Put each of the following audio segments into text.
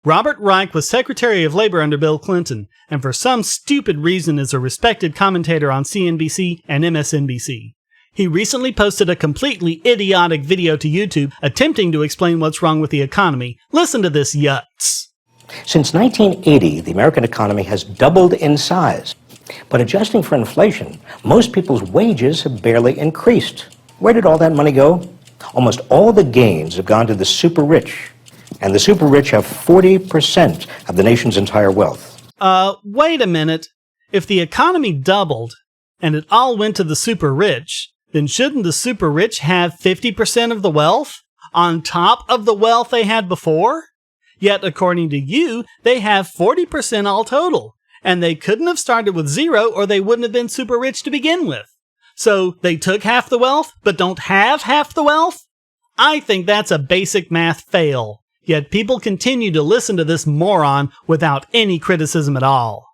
Robert Reich was Secretary of Labor under Bill Clinton, and for some stupid reason is a respected commentator on CNBC and MSNBC. He recently posted a completely idiotic video to YouTube attempting to explain what's wrong with the economy. Listen to this yutz. Since 1980, the American economy has doubled in size. But adjusting for inflation, most people's wages have barely increased. Where did all that money go? Almost all the gains have gone to the super rich. And the super rich have 40% of the nation's entire wealth. Wait a minute. If the economy doubled, and it all went to the super rich, then shouldn't the super rich have 50% of the wealth? On top of the wealth they had before? Yet, according to you, they have 40% all total. And they couldn't have started with zero or they wouldn't have been super rich to begin with. So they took half the wealth, but don't have half the wealth? I think that's a basic math fail. Yet people continue to listen to this moron without any criticism at all.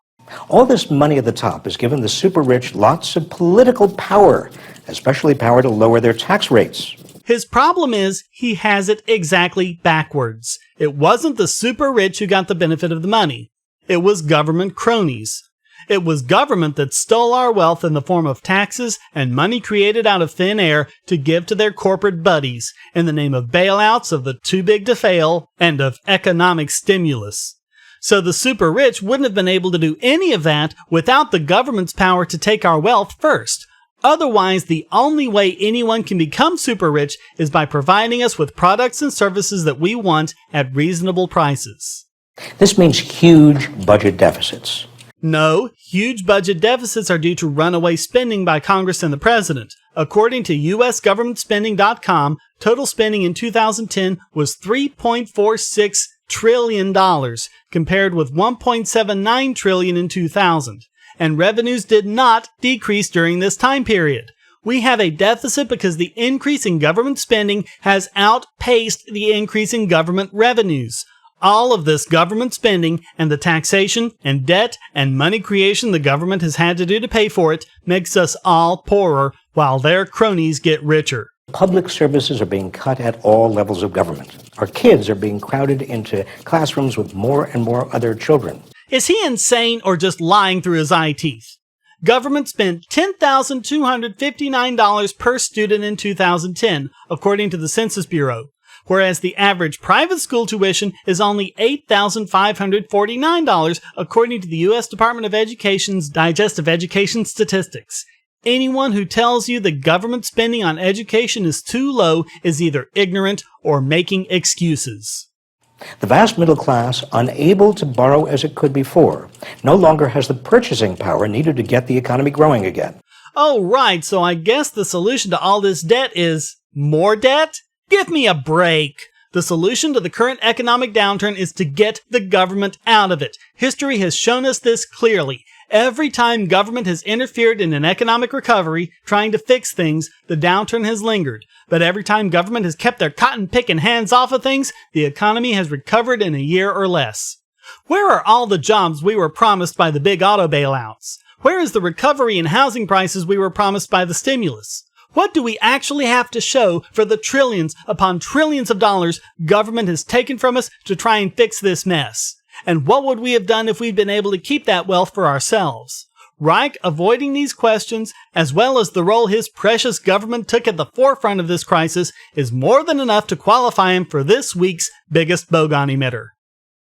All this money at the top has given the super rich lots of political power, especially power to lower their tax rates. His problem is he has it exactly backwards. It wasn't the super rich who got the benefit of the money. It was government cronies. It was government that stole our wealth in the form of taxes and money created out of thin air to give to their corporate buddies in the name of bailouts, of the too big to fail, and of economic stimulus. So the super rich wouldn't have been able to do any of that without the government's power to take our wealth first. Otherwise, the only way anyone can become super rich is by providing us with products and services that we want at reasonable prices. This means huge budget deficits. No, huge budget deficits are due to runaway spending by Congress and the President. According to USGovernmentSpending.com, total spending in 2010 was $3.46 trillion, compared with $1.79 trillion in 2000. And revenues did not decrease during this time period. We have a deficit because the increase in government spending has outpaced the increase in government revenues. All of this government spending and the taxation and debt and money creation the government has had to do to pay for it makes us all poorer while their cronies get richer. Public services are being cut at all levels of government. Our kids are being crowded into classrooms with more and more other children. Is he insane or just lying through his eye teeth? Government spent $10,259 per student in 2010, according to the Census Bureau, whereas the average private school tuition is only $8,549, according to the U.S. Department of Education's Digest of Education Statistics. Anyone who tells you the government spending on education is too low is either ignorant or making excuses. The vast middle class, unable to borrow as it could before, no longer has the purchasing power needed to get the economy growing again. Oh, right, so I guess the solution to all this debt is more debt? Give me a break! The solution to the current economic downturn is to get the government out of it. History has shown us this clearly. Every time government has interfered in an economic recovery, trying to fix things, the downturn has lingered. But every time government has kept their cotton-picking hands off of things, the economy has recovered in a year or less. Where are all the jobs we were promised by the big auto bailouts? Where is the recovery in housing prices we were promised by the stimulus? What do we actually have to show for the trillions upon trillions of dollars government has taken from us to try and fix this mess? And what would we have done if we'd been able to keep that wealth for ourselves? Reich avoiding these questions, as well as the role his precious government took at the forefront of this crisis, is more than enough to qualify him for this week's biggest bogon emitter.